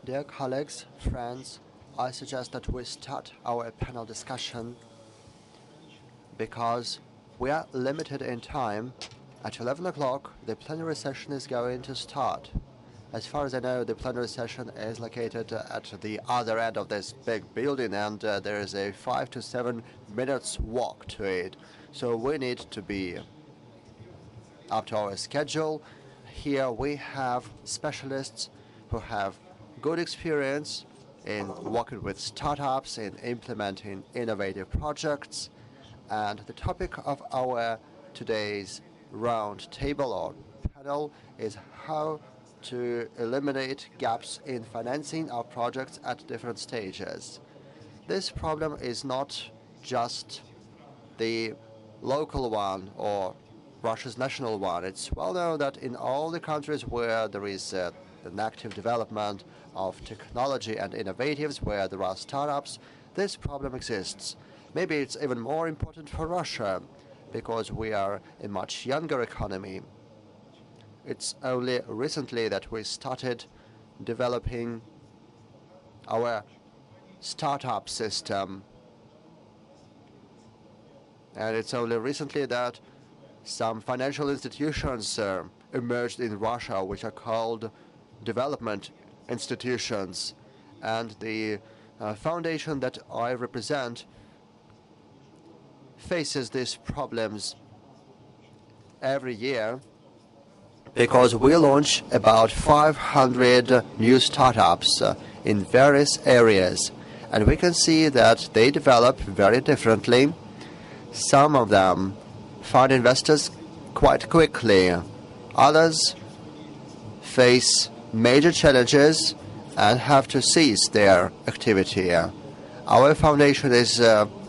Dear colleagues, friends, I suggest that we start our panel discussion because we are limited in time. At 11 o'clock, the plenary session is going to start. As far as I know, the plenary session is located at the other end of this big building, and there is a 5 to 7 minutes walk to it. So we need to be up to our schedule. Here we have specialists who have good experience in working with startups, in implementing innovative projects. And the topic of our today's round table or panel is how to eliminate gaps in financing our projects at different stages. This problem is not just the local one or Russia's national one. It's well known that in all the countries where there is an active development of technology and innovatives, where there are startups, this problem exists. Maybe it's even more important for Russia because we are a much younger economy. It's only recently that we started developing our startup system. And it's only recently that some financial institutions emerged in Russia, which are called development institutions. And the foundation that I represent faces these problems every year because we launch about 500 new startups in various areas. And we can see that they develop very differently. Some of them find investors quite quickly. Others face major challenges and have to cease their activity. Our foundation is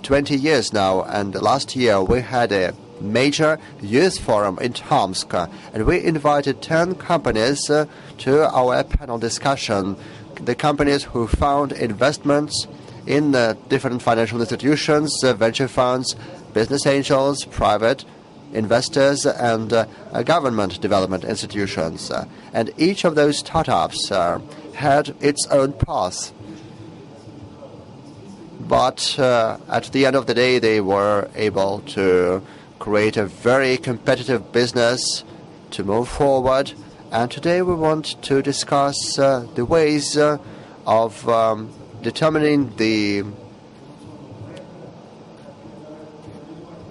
20 years now, and last year we had a major youth forum in Tomsk, and we invited 10 companies to our panel discussion. The companies who found investments in different financial institutions, venture funds, business angels, private investors, and government development institutions. And each of those startups had its own path. But at the end of the day, they were able to create a very competitive business to move forward. And today we want to discuss the ways of determining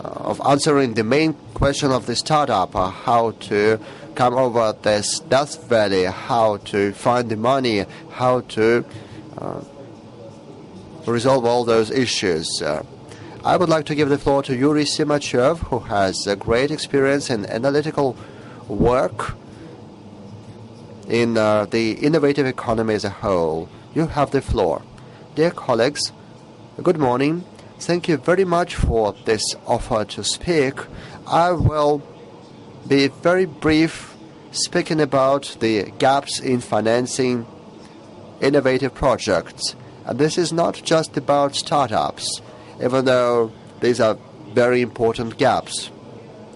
of answering the main question of the startup, how to come over this Death Valley, how to find the money, how to resolve all those issues. I would like to give the floor to Yuri Simachev, who has a great experience in analytical work in the innovative economy as a whole. You have the floor. Dear colleagues, good morning. Thank you very much for this offer to speak. I will be very brief, speaking about the gaps in financing innovative projects. And this is not just about startups, even though these are very important gaps.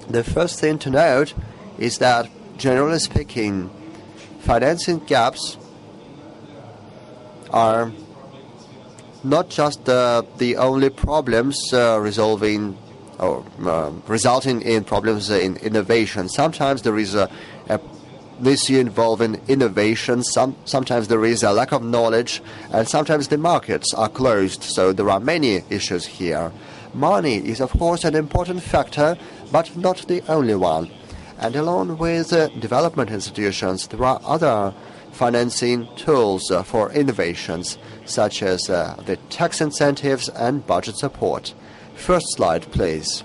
The first thing to note is that, generally speaking, financing gaps are not just the only problems resulting in problems in innovation. Sometimes there is an issue involving innovation, sometimes there is a lack of knowledge, and sometimes the markets are closed, so there are many issues here. Money is, of course, an important factor, but not the only one. And along with development institutions, there are other financing tools for innovations, such as the tax incentives and budget support. First slide, please.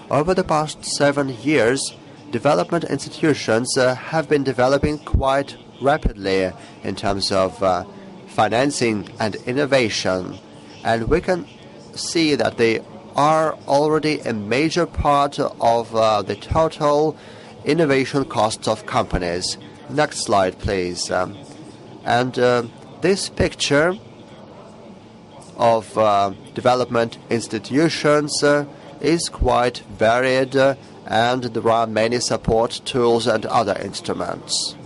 Over the past 7 years, development institutions have been developing quite rapidly in terms of financing and innovation. And we can see that they are already a major part of the total innovation costs of companies. Next slide, please. This picture of development institutions is quite varied and there are many support tools and other instruments.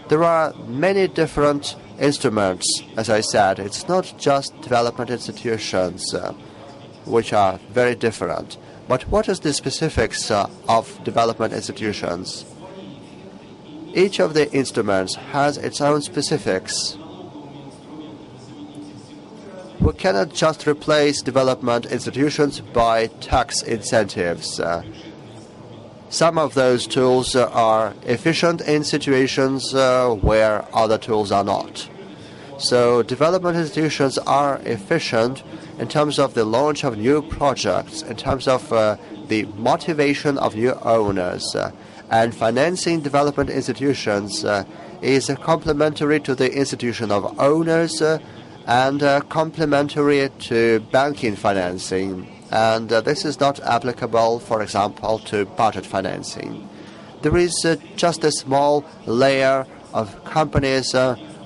There are many different instruments, as I said. It's not just development institutions, which are very different. But what is the specifics of development institutions? Each of the instruments has its own specifics. We cannot just replace development institutions by tax incentives. Some of those tools are efficient in situations where other tools are not. So development institutions are efficient in terms of the launch of new projects, in terms of the motivation of new owners. And financing development institutions is complementary to the institution of owners and complementary to banking financing. And this is not applicable, for example, to budget financing. There is just a small layer of companies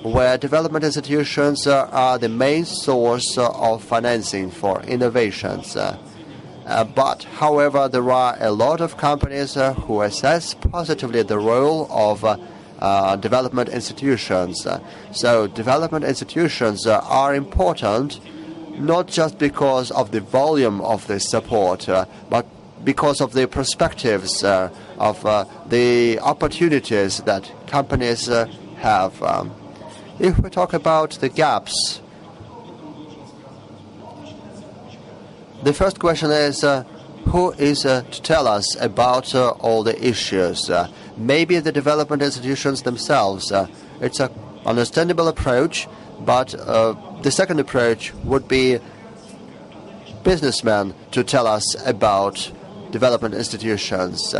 where development institutions are the main source of financing for innovations. But, however, there are a lot of companies who assess positively the role of development institutions. So development institutions are important not just because of the volume of the support, but because of the perspectives of the opportunities that companies have. If we talk about the gaps, the first question is, who is to tell us about all the issues? Maybe the development institutions themselves. It's an understandable approach, but the second approach would be businessmen to tell us about development institutions.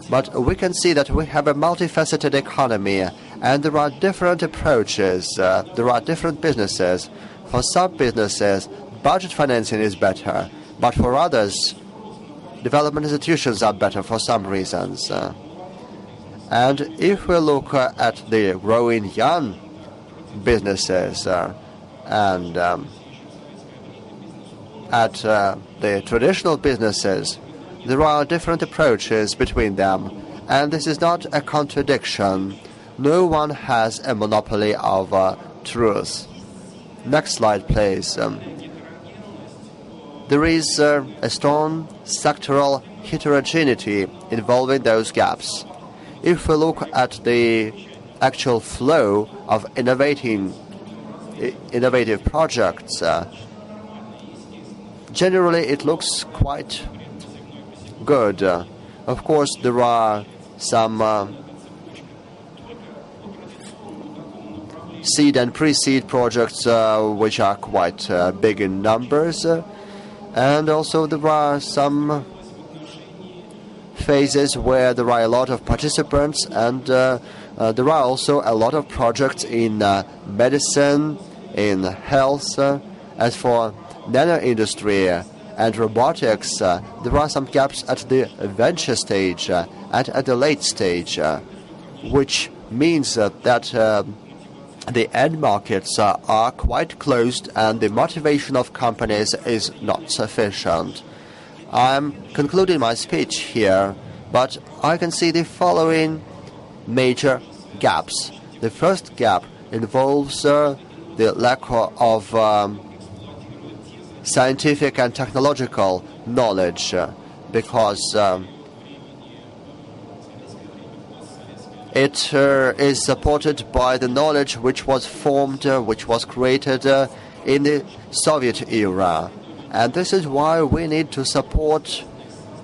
But we can see that we have a multifaceted economy, and there are different approaches. There are different businesses. For some businesses, budget financing is better, but for others, development institutions are better for some reasons. And if we look at the growing young businesses and at the traditional businesses, there are different approaches between them, and this is not a contradiction. No one has a monopoly of truth. Next slide, please. There is a strong sectoral heterogeneity involving those gaps. If we look at the actual flow of innovative projects, generally it looks quite good. Of course, there are some seed and pre-seed projects which are quite big in numbers, and also there are some phases where there are a lot of participants, and there are also a lot of projects in medicine, in health. As for nano industry and robotics, there are some gaps at the venture stage and at the late stage, which means that the end markets are quite closed and the motivation of companies is not sufficient. I'm concluding my speech here, but I can see the following major gaps. The first gap involves the lack of scientific and technological knowledge, because it is supported by the knowledge which was formed, which was created in the Soviet era. And this is why we need to support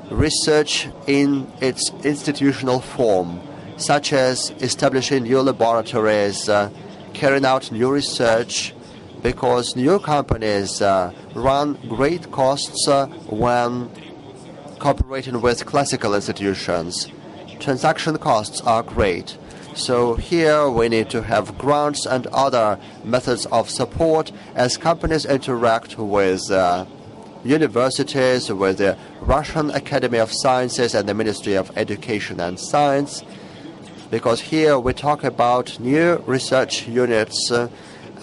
research in its institutional form, such as establishing new laboratories, carrying out new research, because new companies run great costs when cooperating with classical institutions. Transaction costs are great. So here we need to have grants and other methods of support as companies interact with universities, with the Russian Academy of Sciences and the Ministry of Education and Science, because here we talk about new research units,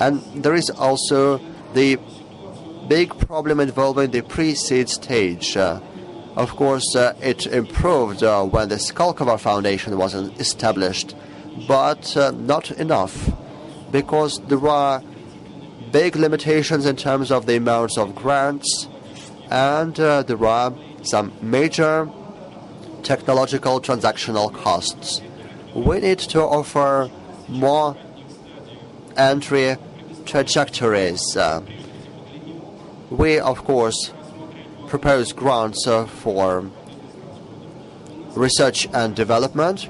and there is also the big problem involving the pre-seed stage. Of course, it improved when the Skolkovo Foundation was established, but not enough, because there are big limitations in terms of the amounts of grants, and there are some major technological transactional costs. We need to offer more entry trajectories. We, of course, propose grants for research and development,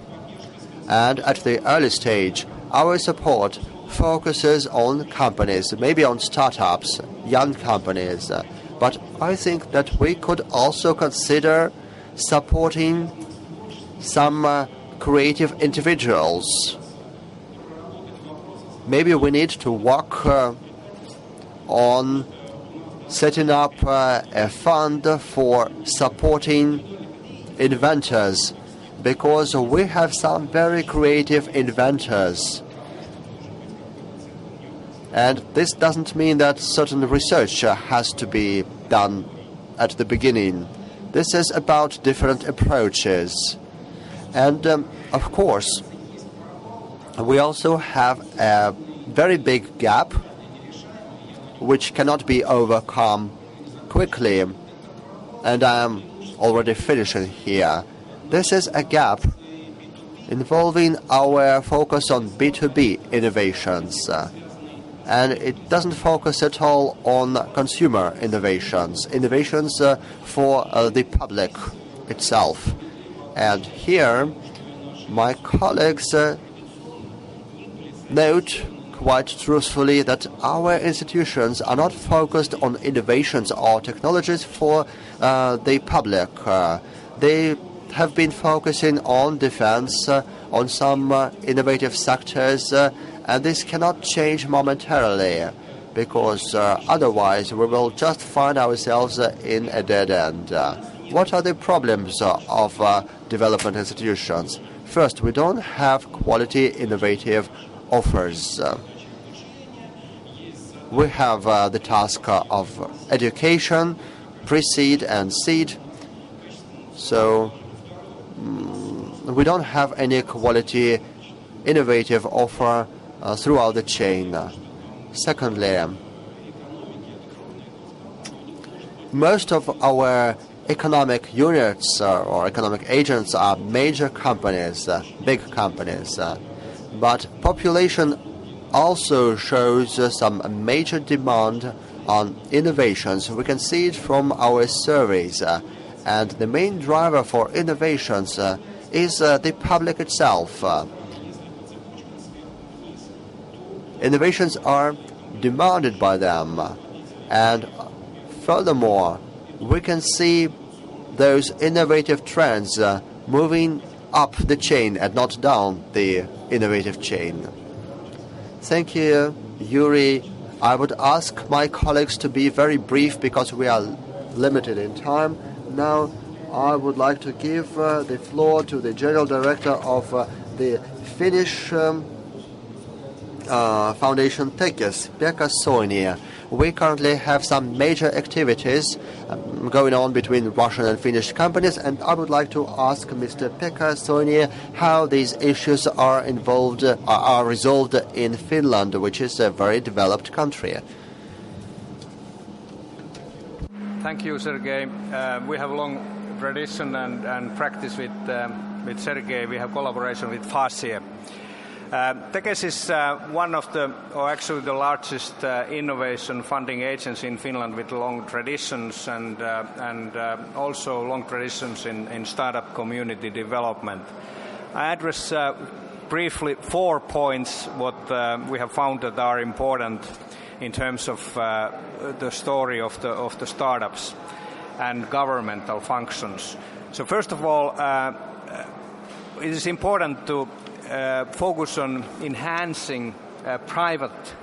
and at the early stage, our support focuses on companies, maybe on startups, young companies, but I think that we could also consider supporting some creative individuals. Maybe we need to work on setting up a fund for supporting inventors, because we have some very creative inventors. And this doesn't mean that certain research has to be done at the beginning. This is about different approaches. And of course, we also have a very big gap which cannot be overcome quickly. And I am already finishing here. This is a gap involving our focus on B2B innovations. And it doesn't focus at all on consumer innovations, for the public itself. And here, my colleagues note quite truthfully that our institutions are not focused on innovations or technologies for the public. They have been focusing on defense, on some innovative sectors, and this cannot change momentarily, because otherwise we will just find ourselves in a dead end. What are the problems of development institutions? First, we don't have quality innovative offers. We have the task of education, pre-seed and seed. So we don't have any quality innovative offer throughout the chain. Secondly, most of our economic units or economic agents are major companies, big companies. But population also shows some major demand on innovations. We can see it from our surveys. And the main driver for innovations is the public itself. Innovations are demanded by them. And furthermore, we can see those innovative trends moving up the chain and not down the innovative chain. Thank you, Yuri. I would ask my colleagues to be very brief because we are limited in time. Now, I would like to give the floor to the General Director of the Finnish Foundation Tekes, Pekka Soini. We currently have some major activities going on between Russian and Finnish companies, and I would like to ask Mr. Pekka Soini how these issues are resolved in Finland, which is a very developed country. Thank you, Sergey. We have a long tradition and practice with Sergey. We have collaboration with FASIE. Tekes is one of or actually the largest innovation funding agency in Finland with long traditions and also long traditions in startup community development. I address briefly 4 points what we have found that are important in terms of the story of the startups and governmental functions. So first of all, it is important to focus on enhancing private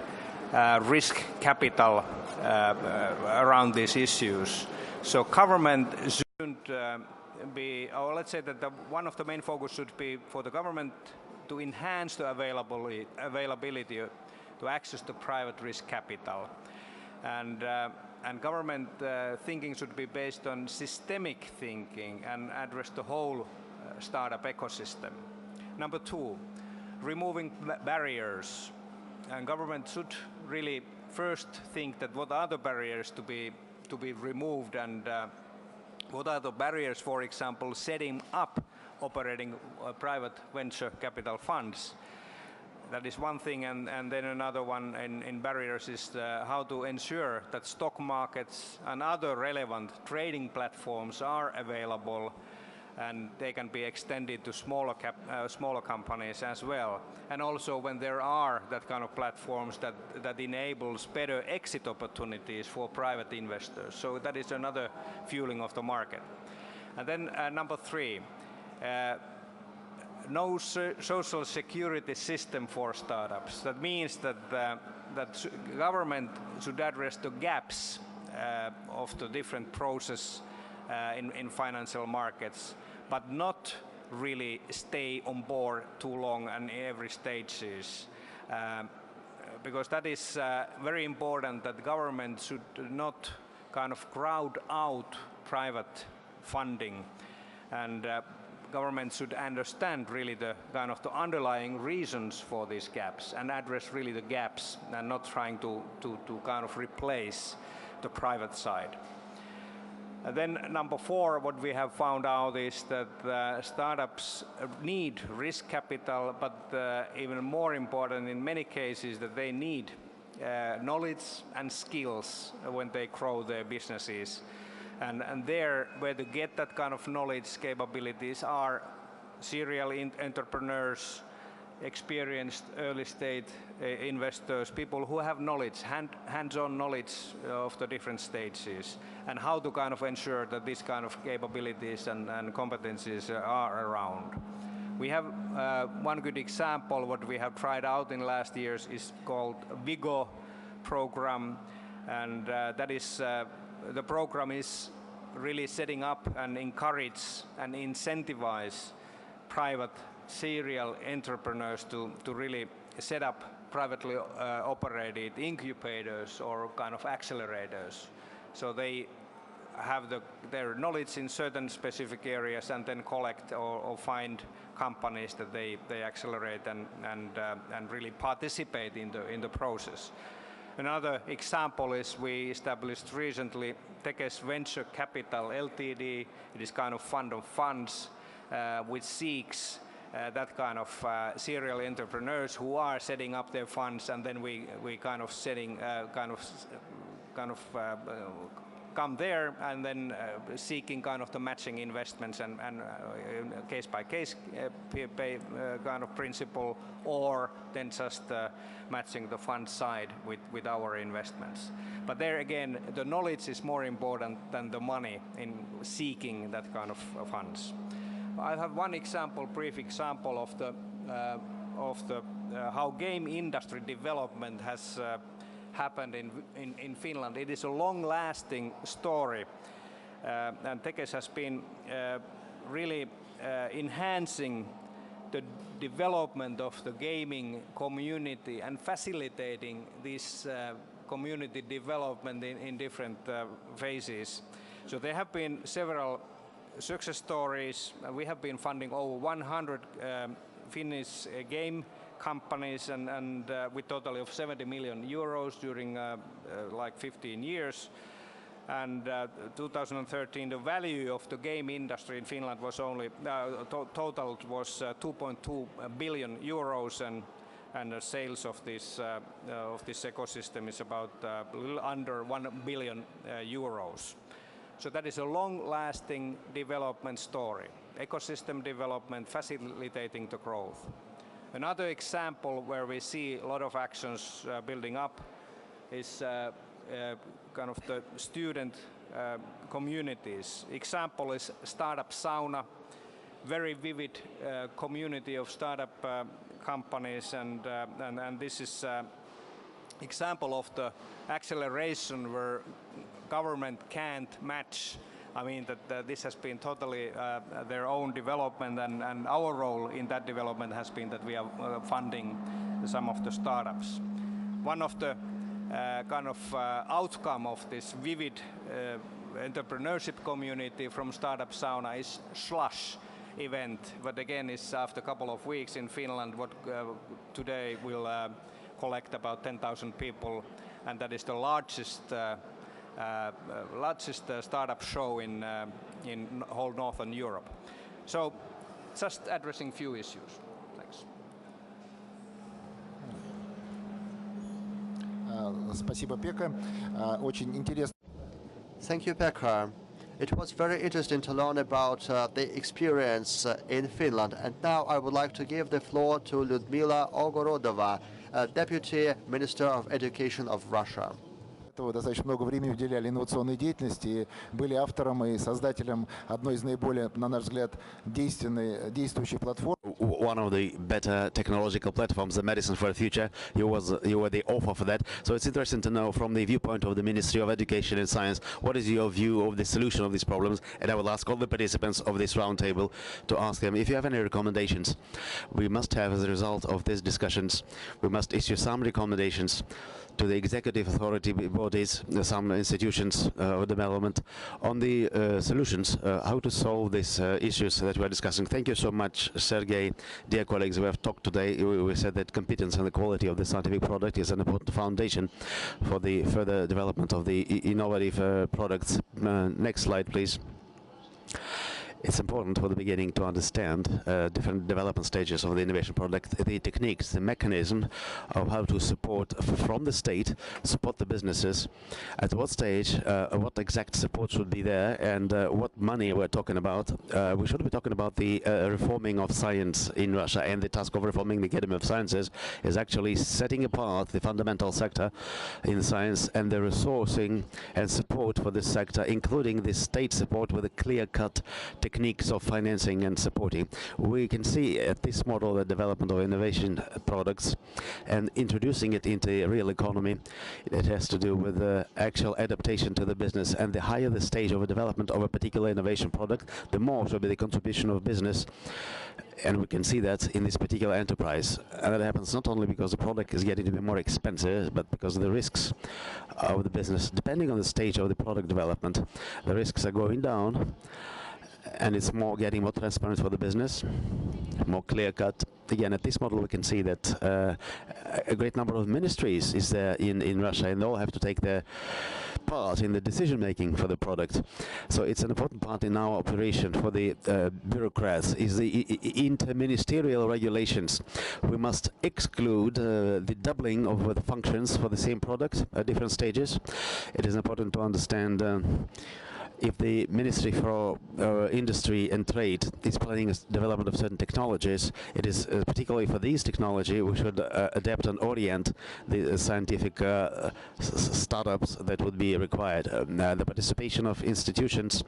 risk capital around these issues. So government shouldn't be, or let's say that one of the main focus should be for the government to enhance the availability to access to private risk capital. And and government thinking should be based on systemic thinking and address the whole startup ecosystem. Number 2, removing barriers. And government should really first think that what are the barriers to be removed, and what are the barriers, for example, setting up operating private venture capital funds. That is one thing, and then another one in barriers is how to ensure that stock markets and other relevant trading platforms are available, and they can be extended to smaller companies as well. And also when there are that kind of platforms that enables better exit opportunities for private investors. So that is another fueling of the market. And then number 3, no social security system for startups. That means that that government should address the gaps of the different process in financial markets, but not really stay on board too long in every stages. Because that is very important, that government should not kind of crowd out private funding, and government should understand really the kind of the underlying reasons for these gaps and address really the gaps, and not trying to kind of replace the private side. And then number 4, what we have found out is that startups need risk capital, but even more important in many cases that they need knowledge and skills when they grow their businesses. And there, where to get that kind of knowledge capabilities are serial entrepreneurs, experienced early stage investors, people who have knowledge, hands-on knowledge of the different stages, and how to kind of ensure that these kind of capabilities and competencies are around. We have one good example, what we have tried out in last years is called Vigo program, and that is the program is really setting up and encourage and incentivize private serial entrepreneurs to really set up privately operated incubators or kind of accelerators. So they have their knowledge in certain specific areas and then collect or find companies that they accelerate and really participate in the process. Another example is we established recently Tekes Venture Capital Ltd. It is kind of fund of funds which seeks that kind of serial entrepreneurs who are setting up their funds, and then we kind of setting come there and then seeking kind of the matching investments and case by case kind of principle, or then just matching the fund side with our investments. But there again, the knowledge is more important than the money in seeking that kind of funds. I have one example, brief example of the how game industry development has happened in Finland. It is a long-lasting story, and Tekes has been really enhancing the development of the gaming community and facilitating this community development in different phases. So there have been several success stories. We have been funding over 100 Finnish game companies and with total of 70 million euros during like 15 years. And 2013, the value of the game industry in Finland was only total was 2.2 billion euros, and the sales of this ecosystem is about a little under 1 billion euros. So that is a long-lasting development story, ecosystem development facilitating the growth. Another example where we see a lot of actions building up is kind of the student communities. Example is Startup Sauna, very vivid community of startup companies, and this is example of the acceleration where government can't match. I mean that this has been totally their own development, and our role in that development has been that we are funding some of the startups. One of the kind of outcome of this vivid entrepreneurship community from Startup Sauna is Slush event, but again it's after a couple of weeks in Finland. What today will collect about 10,000 people, and that is the largest startup show in whole Northern Europe. So just addressing few issues. Thanks. Спасибо, Pekka. Очень интересно. Thank you, Pekka. It was very interesting to learn about the experience in Finland. And now I would like to give the floor to Lyudmila Ogorodova, Deputy Minister of Education of Russia. Достаточно много времени уделяли инновационной деятельности и были автором и создателем одной из наиболее, на наш взгляд, действующих платформ. One of the better technological platforms, the Medicine for the Future. You were the author for that. So it's interesting to know from the viewpoint of the Ministry of Education and Science, what is your view of the solution of these problems? And I will ask all the participants of this roundtable to ask them if you have any recommendations. We must have, as a result of these discussions, we must issue some recommendations to the executive authority bodies, some institutions of development on the solutions, how to solve these issues that we are discussing. Thank you so much, Sergey. Dear colleagues, we have talked today. We said that competence and the quality of the scientific product is an important foundation for the further development of the innovative products. Next slide, please. It's important for the beginning to understand different development stages of the innovation product, the techniques, the mechanism of how to support from the state, support the businesses, at what stage, what exact support should be there, and what money we're talking about. We should be talking about the reforming of science in Russia, and the task of reforming the Academy of Sciences is actually setting apart the fundamental sector in science and the resourcing and support for this sector, including the state support with a clear-cut techniques of financing and supporting. We can see at this model the development of innovation products and introducing it into the real economy. It has to do with the actual adaptation to the business, and the higher the stage of a development of a particular innovation product, the more should be the contribution of business. And we can see that in this particular enterprise. And that happens not only because the product is getting to be more expensive, but because of the risks of the business. Depending on the stage of the product development, the risks are going down, and it's getting more transparent for the business, more clear-cut. Again, at this model we can see that a great number of ministries is there in Russia, and they all have to take their part in the decision-making for the product. So it's an important part in our operation for the bureaucrats is the Inter-Ministerial Regulations. We must exclude the doubling of the functions for the same product at different stages. It is important to understand if the Ministry for Industry and Trade is planning a development of certain technologies, it is particularly for these technology we should adapt and orient the scientific startups that would be required. The participation of institutions,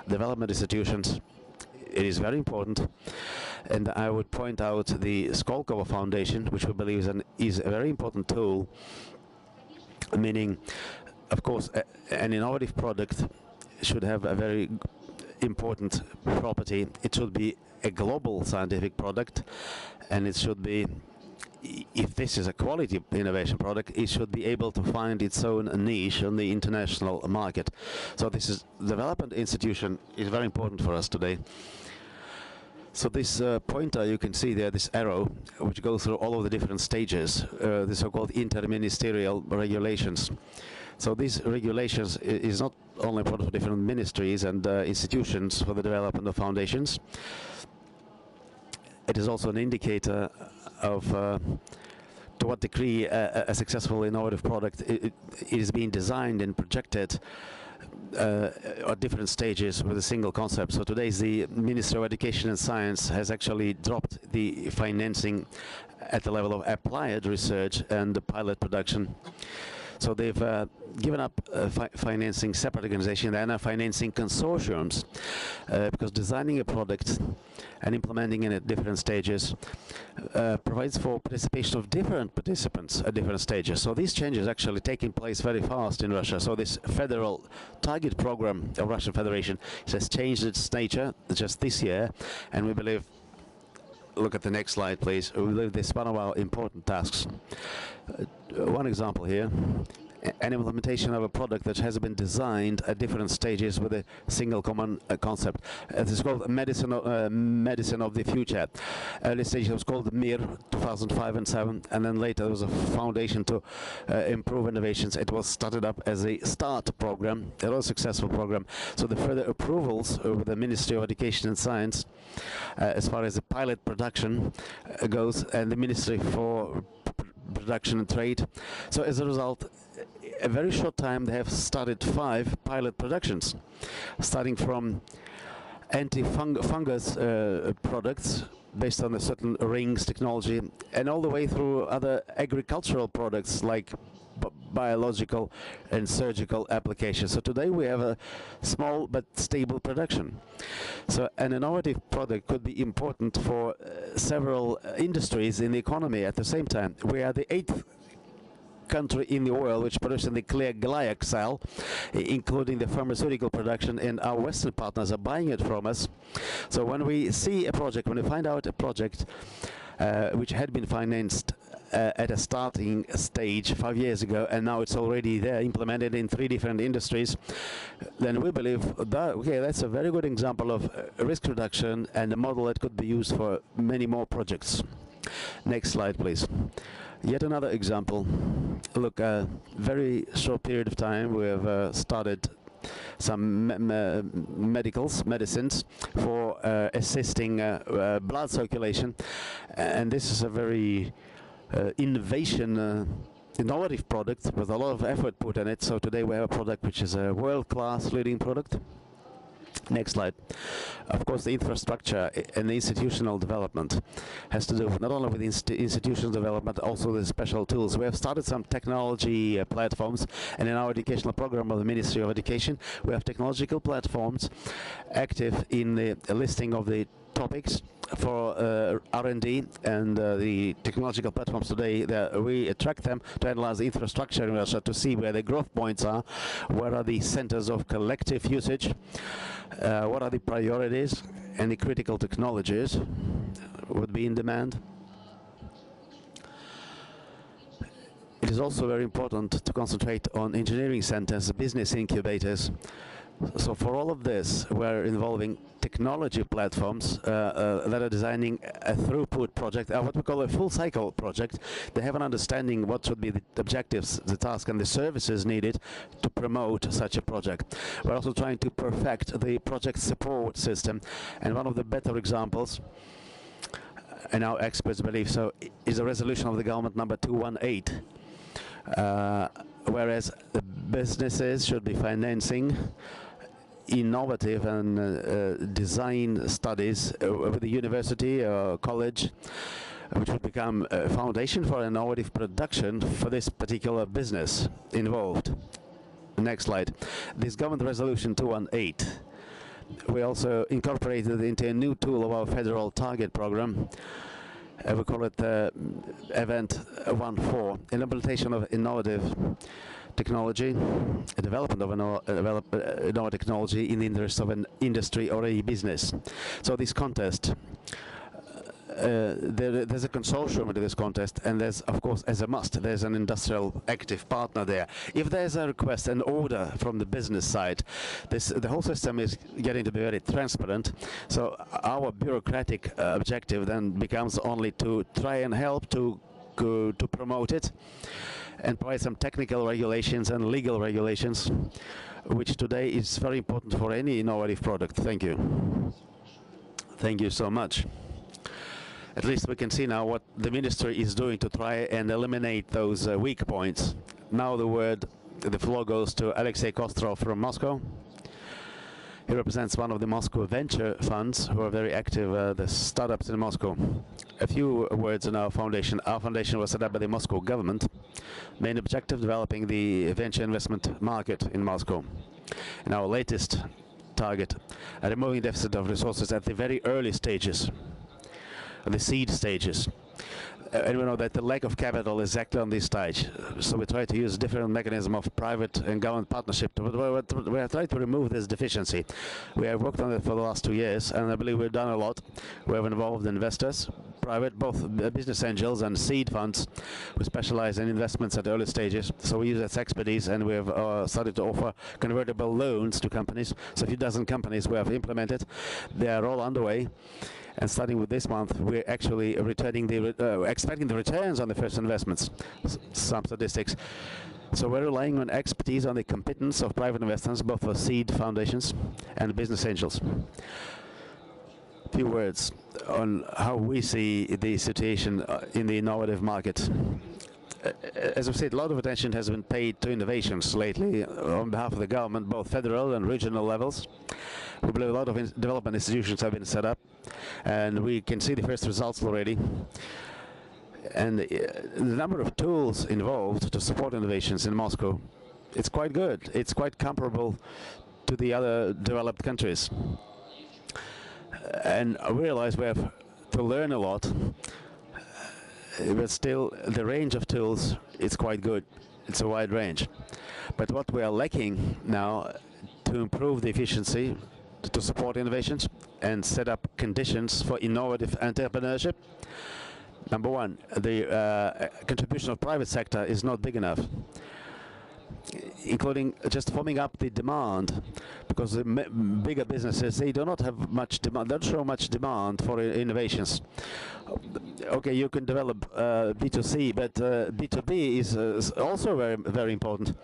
development institutions, it is very important, and I would point out the Skolkovo Foundation, which we believe is a very important tool, meaning, of course, an innovative product should have a very important property. It should be a global scientific product, and it should be, if this is a quality innovation product, it should be able to find its own niche on the international market. So this is development institution is very important for us today. So this pointer you can see there, this arrow, which goes through all of the different stages, the so-called Inter-Ministerial Regulations. So these regulations is not only important for different ministries and institutions for the development of foundations. It is also an indicator of to what degree a successful innovative product is being designed and projected at different stages with a single concept. So today the Ministry of Education and Science has actually dropped the financing at the level of applied research and pilot production. So they've given up financing separate organizations. They are now financing consortiums because designing a product and implementing it at different stages provides for participation of different participants at different stages. So these changes actually taking place very fast in Russia. So this federal target program of Russian Federation has changed its nature just this year, and we believe, look at the next slide please, we believe this is one of our important tasks. One example here, an implementation of a product that has been designed at different stages with a single common concept. It is called medicine of the future. Early stage was called MIR 2005 and 7, and then later there was a foundation to improve innovations. It was started up as a START program. It was a successful program. So the further approvals with the Ministry of Education and Science as far as the pilot production goes, and the Ministry for Production and Trade. So as a result, a very short time they have started 5 pilot productions, starting from anti-fungus products based on a certain rings technology, and all the way through other agricultural products like biological and surgical applications. So today we have a small but stable production. So an innovative product could be important for several industries in the economy at the same time. We are the 8th country in the world which produces the clear glyoxal, including the pharmaceutical production, and our Western partners are buying it from us. So when we see a project, when we find out a project which had been financed at a starting stage 5 years ago, and now it's already there, implemented in 3 different industries, then we believe that, okay, that's a very good example of risk reduction and a model that could be used for many more projects. Next slide, please. Yet another example. Look, a very short period of time we have started some medicines for assisting blood circulation, and this is a very innovative product with a lot of effort put in it. So today we have a product which is a world-class leading product. Next slide. Of course, the infrastructure and the institutional development has to do not only with institutional development, also the special tools. We have started some technology platforms, and in our educational program of the Ministry of Education, we have technological platforms active in the listing of the topics for R&D, and the technological platforms today, we attract them to analyze the infrastructure in Russia to see where the growth points are, where are the centers of collective usage, what are the priorities and the critical technologies would be in demand. It is also very important to concentrate on engineering centers, business incubators. So for all of this, we're involving technology platforms that are designing a throughput project, what we call a full cycle project. They have an understanding what should be the objectives, the task, and the services needed to promote such a project. We're also trying to perfect the project support system, and one of the better examples, and our experts believe so, is a resolution of the government number 218. Whereas the businesses should be financing innovative and design studies with the university or college, which would become a foundation for innovative production for this particular business involved. Next slide. This government resolution 218, we also incorporated into a new tool of our federal target program. We call it Event 1.4, implementation of innovative technology, development of innovative technology in the interest of an industry or a business. So this contest, there's a consortium to this contest, and there's, of course, as a must, there's an industrial active partner there. If there's a request, an order from the business side, the whole system is getting to be very transparent. So our bureaucratic objective then becomes only to try and help to promote it and provide some technical regulations and legal regulations, which today is very important for any innovative product. Thank you. Thank you so much. At least we can see now what the ministry is doing to try and eliminate those weak points. Now the floor goes to Aleksey Kostrov from Moscow. He represents one of the Moscow venture funds who are very active, the startups in Moscow. A few words on our foundation. Our foundation was set up by the Moscow government. Main objective, developing the venture investment market in Moscow. And our latest target, removing deficit of resources at the very early stages, the seed stages. And we know that the lack of capital is exactly on this stage. So we try to use different mechanism of private and government partnership. We have tried to remove this deficiency. We have worked on it for the last 2 years, and I believe we've done a lot. We have involved investors, private, both business angels and seed funds who specialize in investments at early stages. So we use that expertise, and we have started to offer convertible loans to companies. So a few dozen companies we have implemented. They are all underway. And starting with this month, we're actually expecting the returns on the first investments. Some statistics. So we're relying on expertise, on the competence of private investors, both for seed foundations and business angels. A few words on how we see the situation in the innovative market. As I've said, a lot of attention has been paid to innovations lately on behalf of the government, both federal and regional levels. We believe a lot of development institutions have been set up, and we can see the first results already. And the number of tools involved to support innovations in Moscow, it's quite good. It's quite comparable to the other developed countries. And I realize we have to learn a lot, but still the range of tools is quite good. It's a wide range. But what we are lacking now to improve the efficiency, to support innovations and set up conditions for innovative entrepreneurship. Number one, the contribution of private sector is not big enough, including just forming up the demand, because the bigger businesses, they do not have much demand, don't show much demand for innovations. Okay, you can develop B2C, but B2B is also very, very important.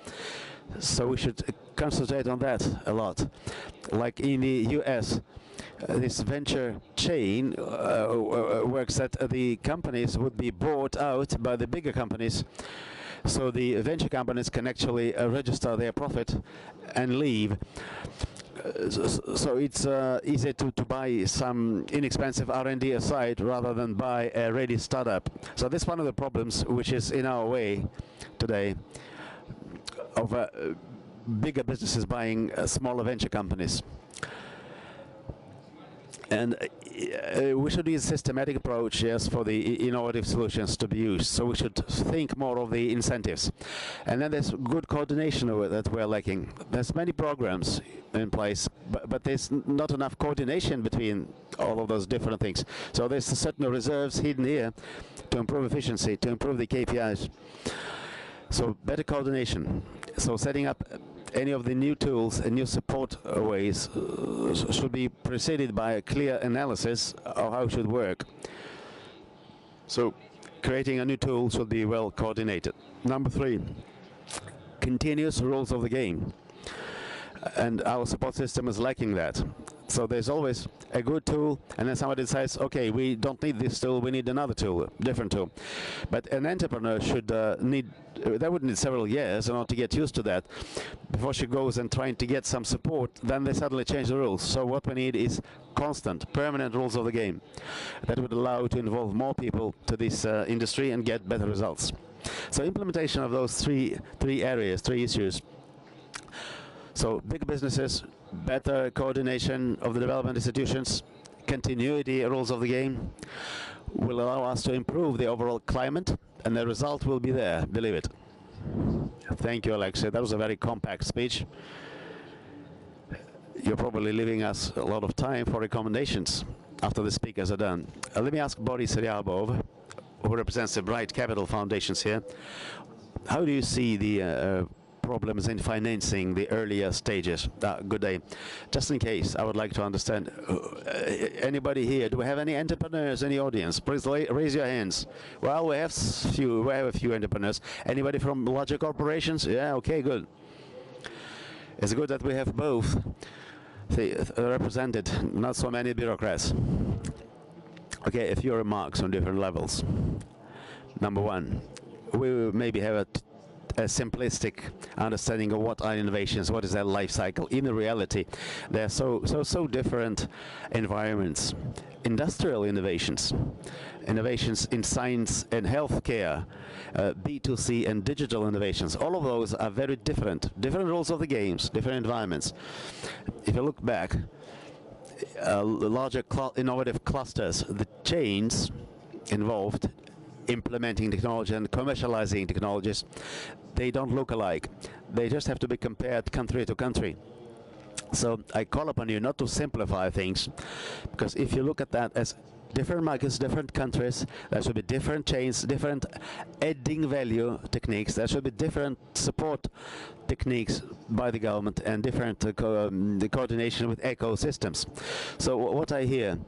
So we should concentrate on that a lot. Like in the US, this venture chain works that the companies would be bought out by the bigger companies. So the venture companies can actually register their profit and leave. So it's easier to buy some inexpensive R&D aside rather than buy a ready startup. So that's one of the problems which is in our way today, of bigger businesses buying smaller venture companies. And we should use a systematic approach, yes, for the innovative solutions to be used. So we should think more of the incentives. And then there's good coordination that we're lacking. There's many programs in place, but there's not enough coordination between all of those different things. So there's certain reserves hidden here to improve efficiency, to improve the KPIs. So better coordination. So setting up any of the new tools and new support ways should be preceded by a clear analysis of how it should work. So creating a new tool should be well coordinated. Number three, continuous rules of the game. And our support system is lacking that. So there's always a good tool, and then somebody says, okay, we don't need this tool, we need another tool, different tool. But an entrepreneur should they would need several years in order to get used to that before she goes and trying to get some support. Then they suddenly change the rules. So what we need is constant, permanent rules of the game that would allow to involve more people to this industry and get better results. So implementation of those three areas, three issues. So big businesses, better coordination of the development institutions, continuity rules of the game will allow us to improve the overall climate, and the result will be there, believe it. Thank you, Aleksey. That was a very compact speech. You're probably leaving us a lot of time for recommendations after the speakers are done. Let me ask Boris Ryabov, who represents the Bright Capital Foundations here. How do you see the problems in financing the earlier stages? Good day. Just in case, I would like to understand, anybody here, do we have any entrepreneurs in the audience? Please raise your hands. Well, we have a few entrepreneurs. Anybody from larger corporations? Yeah, okay, good. It's good that we have both represented, not so many bureaucrats. Okay, a few remarks on different levels. Number one, we maybe have a simplistic understanding of what are innovations, what is their life cycle. In reality, they're so different environments. Industrial innovations, innovations in science and healthcare, B2C and digital innovations, all of those are very different rules of the games, different environments. If you look back, larger innovative clusters, the chains involved implementing technology and commercializing technologies, they don't look alike. They just have to be compared country to country. So I call upon you not to simplify things, because if you look at that as different markets, different countries. There should be different chains, different adding value techniques. There should be different support techniques by the government and different the coordination with ecosystems. So what I hear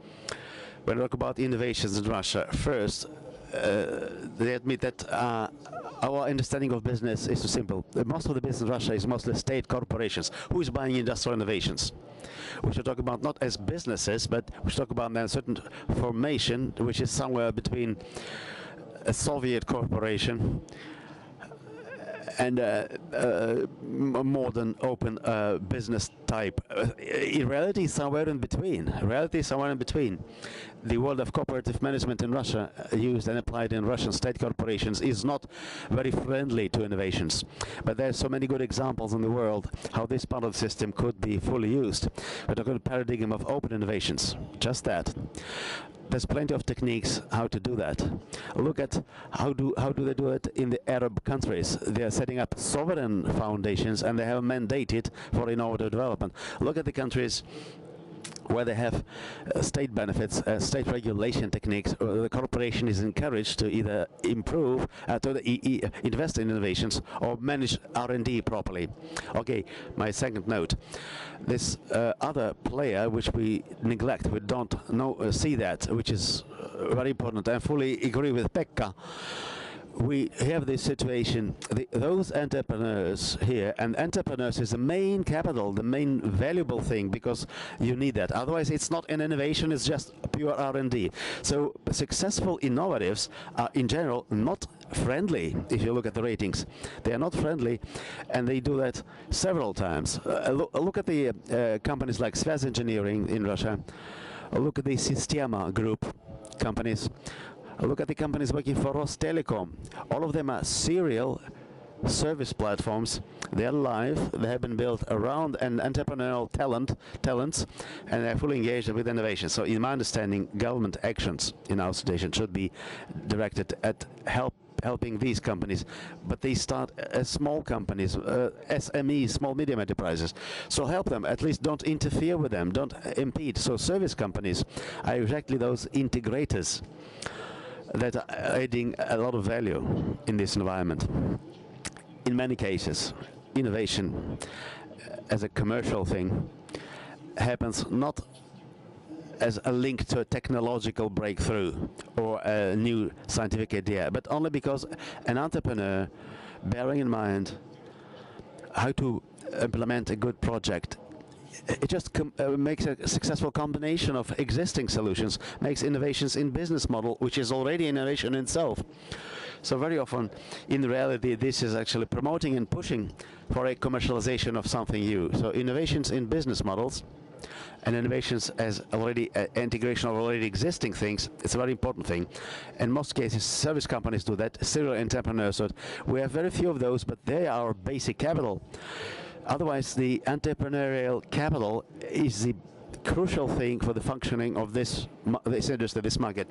when I talk about innovations in Russia, first, they admit that our understanding of business is too simple. Most of the business in Russia is mostly state corporations. Who is buying industrial innovations? We should talk about not as businesses, but we should talk about a certain formation which is somewhere between a Soviet corporation and a modern open business type. In reality, somewhere in between. Reality is somewhere in between. The world of cooperative management in Russia, used and applied in Russian state corporations, is not very friendly to innovations. But there are so many good examples in the world how this part of the system could be fully used. We're talking about a paradigm of open innovations. Just that. There's plenty of techniques how to do that. Look at how do they do it in the Arab countries. They are setting up sovereign foundations and they have mandated for innovative development. Look at the countries where they have state benefits, state regulation techniques. The corporation is encouraged to either improve, to invest in innovations or manage R&D properly. Okay, my second note. This other player which we neglect, we don't see that, which is very important. I fully agree with Pekka. We have this situation, those entrepreneurs here, and entrepreneurs is the main capital, the main valuable thing, because you need that. Otherwise, it's not an innovation, it's just pure R&D. So successful innovatives are, in general, not friendly, if you look at the ratings. They are not friendly, and they do that several times. Look at the companies like Svaz Engineering in Russia. Look at the Sistema Group companies. Look at the companies working for Rostelecom. All of them are serial service platforms. They are live. They have been built around an entrepreneurial talents, and they're fully engaged with innovation. So, in my understanding, government actions in our situation should be directed at helping these companies, but they start as small companies, SMEs, small medium enterprises. So help them, at least don't interfere with them, don't impede. So service companies are exactly those integrators that are adding a lot of value in this environment. In many cases, innovation as a commercial thing happens not as a link to a technological breakthrough or a new scientific idea, but only because an entrepreneur, bearing in mind how to implement a good project, it just makes a successful combination of existing solutions, makes innovations in business model, which is already innovation in itself. So very often, in reality, this is actually promoting and pushing for a commercialization of something new. So innovations in business models and innovations as already integration of already existing things, it's a very important thing. In most cases, service companies do that, serial entrepreneurs. So we have very few of those, but they are our basic capital. Otherwise, the entrepreneurial capital is the crucial thing for the functioning of this industry, this market.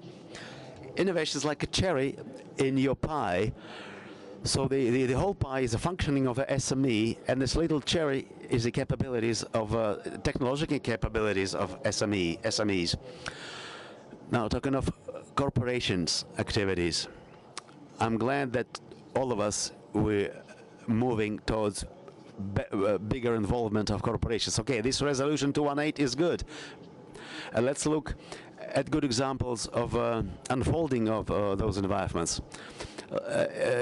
Innovation is like a cherry in your pie. So the whole pie is a functioning of a SME, and this little cherry is the capabilities of technological capabilities of SMEs. Now, talking of corporations activities, I'm glad that all of us we're moving towards bigger involvement of corporations. Okay, this resolution 218 is good. Let's look at good examples of unfolding of those environments.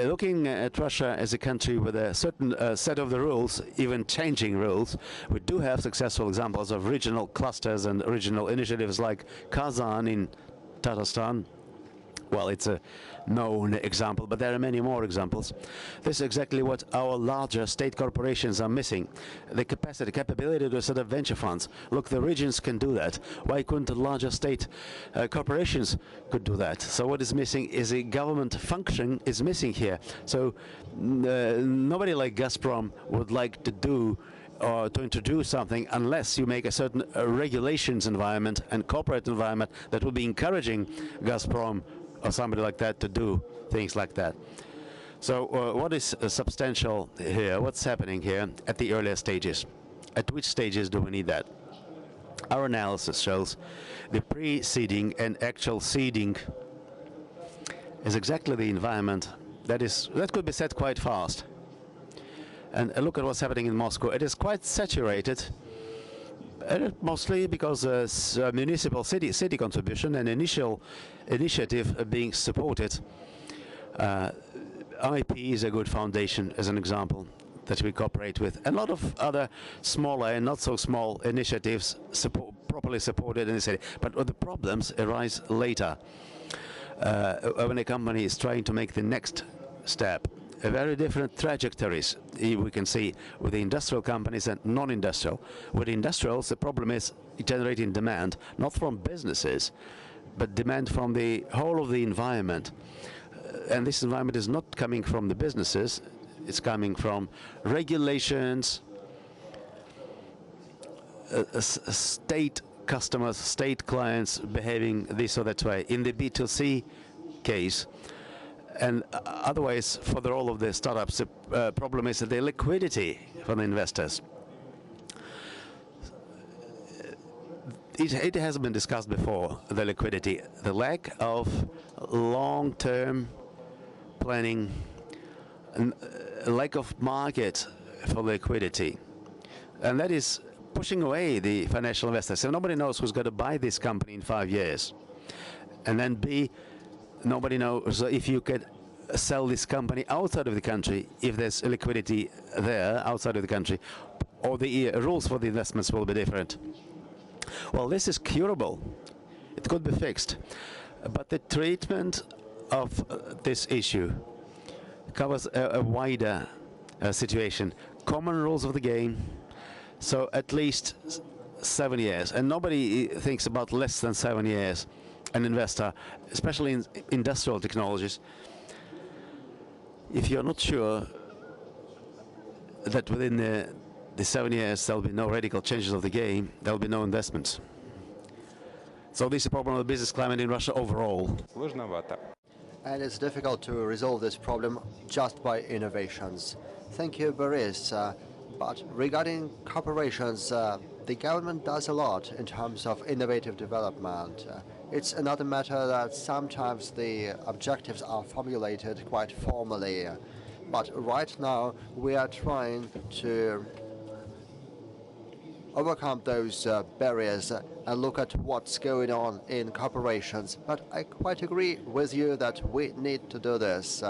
Looking at Russia as a country with a certain set of the rules, even changing rules, we do have successful examples of regional clusters and regional initiatives like Kazan in Tatarstan. Well, it's a known example, but there are many more examples. This is exactly what our larger state corporations are missing. The capability to set up venture funds. Look, the regions can do that. Why couldn't the larger state corporations could do that? So what is missing is a government function is missing here. So nobody like Gazprom would like to do or to introduce something unless you make a certain regulations environment and corporate environment that will be encouraging Gazprom or somebody like that to do things like that. So what is substantial here? What's happening here at the earlier stages? At which stages do we need that? Our analysis shows the pre-seeding and actual seeding is exactly the environment that could be set quite fast. And look at what's happening in Moscow. It is quite saturated, mostly because municipal city contribution and initial initiative being supported. IP is a good foundation, as an example, that we cooperate with. And a lot of other smaller and not so small initiatives properly supported in the city. But the problems arise later, when a company is trying to make the next step. Very different trajectories we can see with the industrial companies and non-industrial. With industrials, the problem is generating demand, not from businesses, but demand from the whole of the environment. And this environment is not coming from the businesses, it's coming from regulations, state customers, state clients behaving this or that way. In the B2C case, and otherwise, for the role of the startups, the problem is the liquidity for the investors. It has been discussed before, the liquidity, the lack of long-term planning, and lack of market for liquidity. And that is pushing away the financial investors. So nobody knows who's going to buy this company in 5 years. And then B, nobody knows if you could sell this company outside of the country, if there's liquidity there outside of the country, or the rules for the investments will be different. Well, this is curable. It could be fixed. But the treatment of this issue covers a wider situation. Common rules of the game, so at least 7 years. And nobody thinks about less than 7 years. An investor, especially in industrial technologies, if you're not sure that within the 7 years there will be no radical changes of the game, there will be no investments. So this is a problem of the business climate in Russia overall. And it's difficult to resolve this problem just by innovations. Thank you, Boris. But regarding corporations, the government does a lot in terms of innovative development. It's another matter that sometimes the objectives are formulated quite formally. But right now, we are trying to overcome those barriers and look at what's going on in corporations. But I quite agree with you that we need to do this.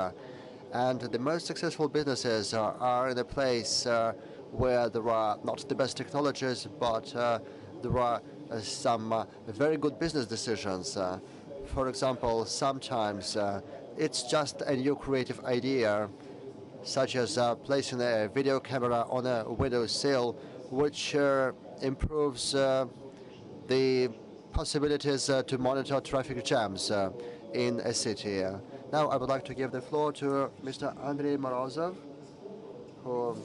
And the most successful businesses are in a place where there are not the best technologies, but there are some very good business decisions. For example, sometimes it's just a new creative idea, such as placing a video camera on a windowsill, which improves the possibilities to monitor traffic jams in a city. Now I would like to give the floor to Mr. Andrei Morozov, who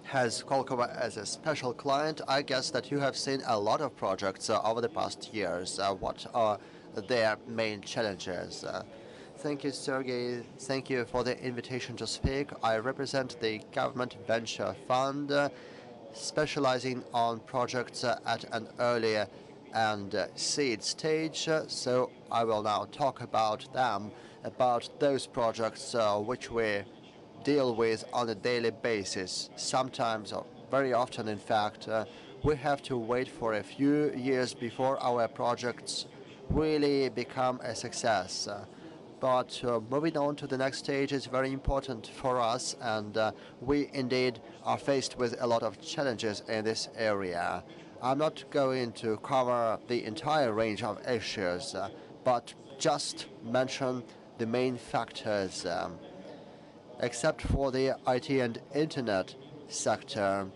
has Kostrov as a special client. I guess that you have seen a lot of projects over the past years. What are their main challenges? Thank you, Sergey. Thank you for the invitation to speak. I represent the Government Venture Fund, specializing on projects at an earlier and seed stage. So I will now talk about them, about those projects which we deal with on a daily basis. Sometimes, or very often in fact, we have to wait for a few years before our projects really become a success. But moving on to the next stage is very important for us, and we indeed are faced with a lot of challenges in this area. I'm not going to cover the entire range of issues, but just mention the main factors. Except for the IT and Internet sector,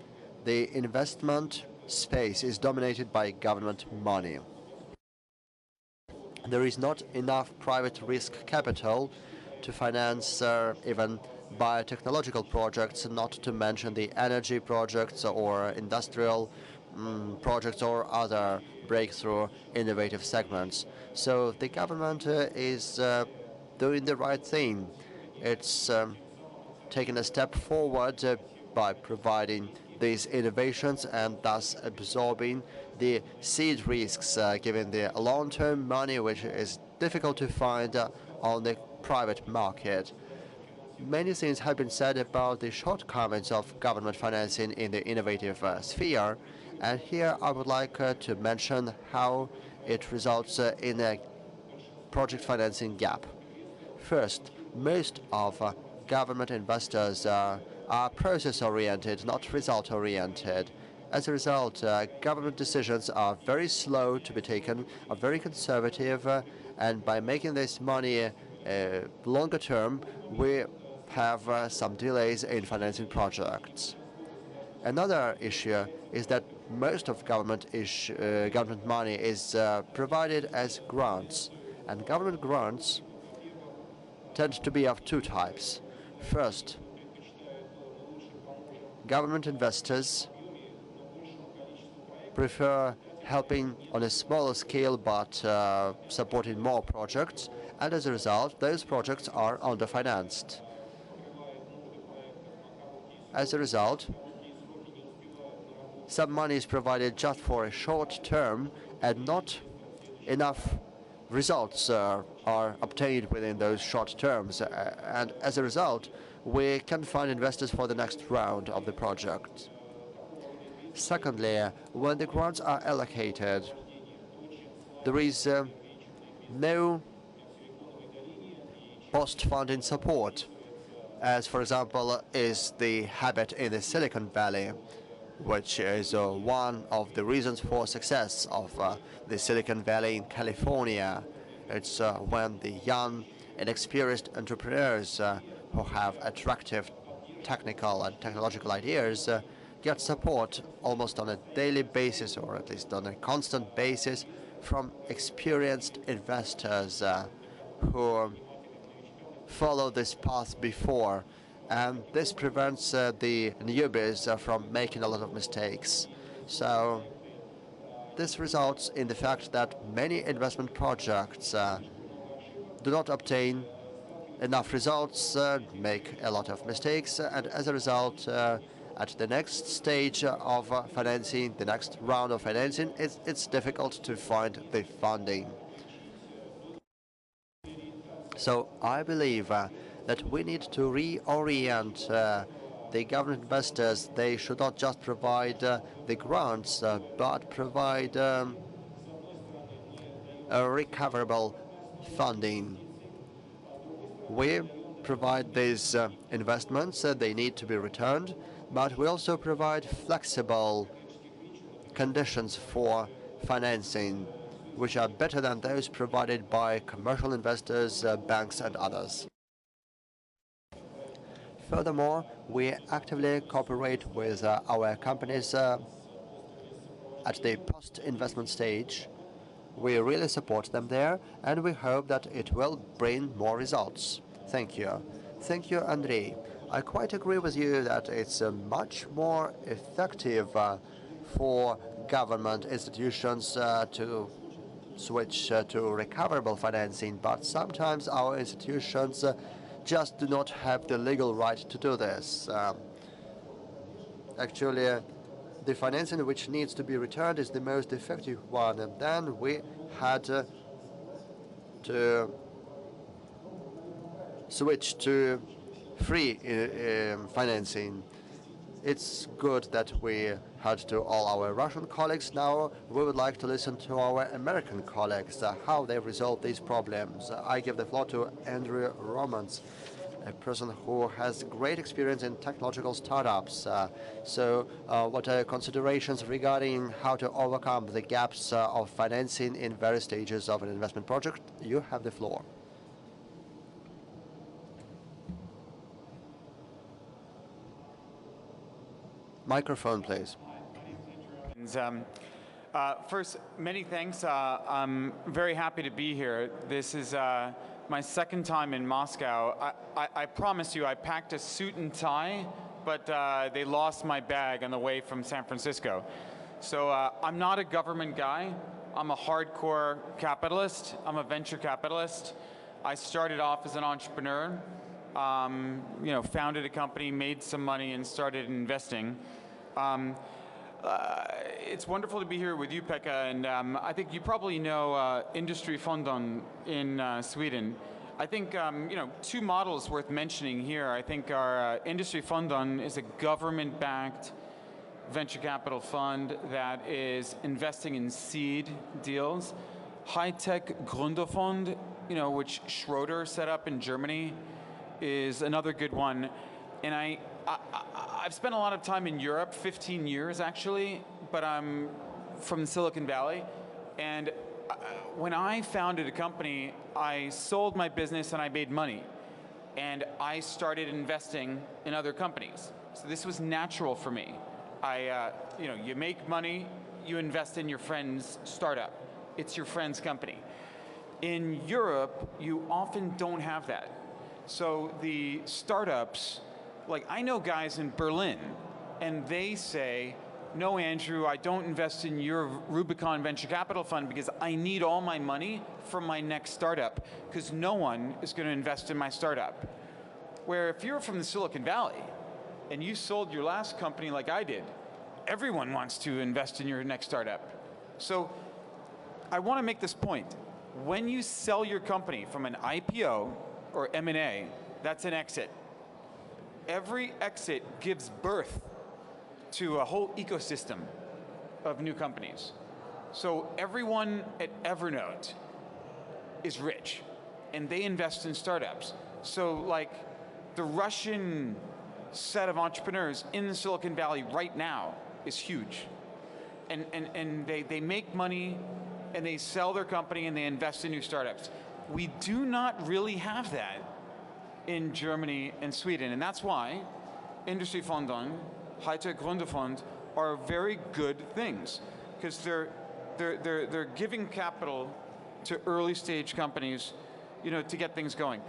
the investment space is dominated by government money. There is not enough private risk capital to finance even biotechnological projects, not to mention the energy projects or industrial projects or other breakthrough innovative segments. So the government is doing the right thing. It's taken a step forward by providing these innovations and thus absorbing the seed risks, given the long-term money which is difficult to find on the private market. Many things have been said about the shortcomings of government financing in the innovative sphere, and here I would like to mention how it results in a project financing gap. First, most of government investors are process-oriented, not result-oriented. As a result, government decisions are very slow to be taken, are very conservative, and by making this money longer term, we have some delays in financing projects. Another issue is that most of government money is provided as grants, and government grants tend to be of two types. First, government investors prefer helping on a smaller scale but supporting more projects, and as a result, those projects are underfinanced. As a result, some money is provided just for a short term and not enough results are obtained within those short terms. And as a result, we can find investors for the next round of the project. Secondly, when the grants are allocated, there is no post-funding support, as for example is the habit in the Silicon Valley, which is one of the reasons for success of the Silicon Valley in California. It's when the young and experienced entrepreneurs who have attractive technical and technological ideas get support almost on a daily basis, or at least on a constant basis, from experienced investors who follow this path before, and this prevents the newbies from making a lot of mistakes. So this results in the fact that many investment projects do not obtain enough results, make a lot of mistakes, and as a result, at the next stage of financing, the next round of financing, it's difficult to find the funding. So I believe that we need to reorient the government investors. They should not just provide the grants, but provide a recoverable funding. We provide these investments, they need to be returned, but we also provide flexible conditions for financing, which are better than those provided by commercial investors, banks and others. Furthermore, we actively cooperate with our companies at the post-investment stage. We really support them there, and we hope that it will bring more results. Thank you. Thank you, Andrei. I quite agree with you that it's much more effective for government institutions to switch to recoverable financing, but sometimes our institutions just do not have the legal right to do this. Actually, the financing which needs to be returned is the most effective one, and then we had to switch to free financing. It's good that we had to all our Russian colleagues. Now we would like to listen to our American colleagues, how they resolve these problems. I give the floor to Andrew Romans, a person who has great experience in technological startups. What are your considerations regarding how to overcome the gaps of financing in various stages of an investment project? You have the floor. Microphone, please. First, many thanks. I'm very happy to be here. This is my second time in Moscow. I promise you, I packed a suit and tie, but they lost my bag on the way from San Francisco. So I'm not a government guy. I'm a hardcore capitalist. I'm a venture capitalist. I started off as an entrepreneur, founded a company, made some money, and started investing. It's wonderful to be here with you, Pekka, and I think you probably know Industrifondon in Sweden. I think two models worth mentioning here. I think our Industrifondon is a government-backed venture capital fund that is investing in seed deals. High-tech Gründerfond, which Schroeder set up in Germany, is another good one. And I've spent a lot of time in Europe, 15 years actually, but I'm from Silicon Valley. And when I founded a company, I sold my business and I made money. And I started investing in other companies. So this was natural for me. You make money, you invest in your friend's startup. It's your friend's company. In Europe, you often don't have that. So the startups, like I know guys in Berlin, and they say, no, Andrew, I don't invest in your Rubicon venture capital fund because I need all my money from my next startup, because no one is going to invest in my startup. Where if you're from the Silicon Valley, and you sold your last company like I did, everyone wants to invest in your next startup. So I want to make this point. When you sell your company from an IPO or M&A, that's an exit. Every exit gives birth to a whole ecosystem of new companies. So everyone at Evernote is rich, and they invest in startups. So like the Russian set of entrepreneurs in the Silicon Valley right now is huge. And they make money, and they sell their company, and they invest in new startups. We do not really have that in Germany and Sweden, and that's why Industrifondon, High-Tech Gründerfond are very good things, because they're giving capital to early stage companies, to get things going.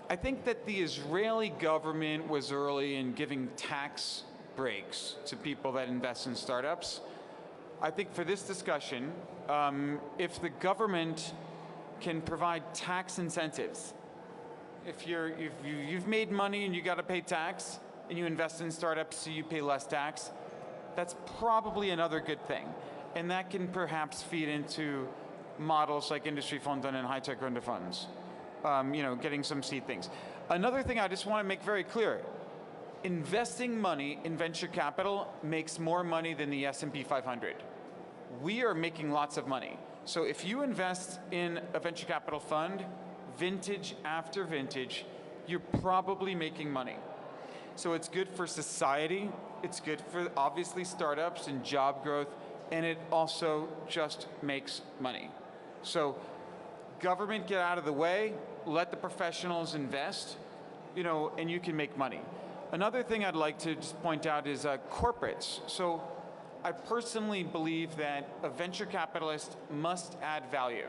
I think that the Israeli government was early in giving tax breaks to people that invest in startups. I think for this discussion, if the government can provide tax incentives, if you've made money and you got to pay tax, and you invest in startups so you pay less tax, that's probably another good thing. And that can perhaps feed into models like Industrifondon and High-Tech Gründerfonds, getting some seed things. Another thing I just want to make very clear, investing money in venture capital makes more money than the S&P 500. We are making lots of money. So if you invest in a venture capital fund, vintage after vintage, you're probably making money. So it's good for society, it's good for obviously startups and job growth, and it also just makes money. So government, get out of the way, let the professionals invest, and you can make money. Another thing I'd like to just point out is corporates. So I personally believe that a venture capitalist must add value.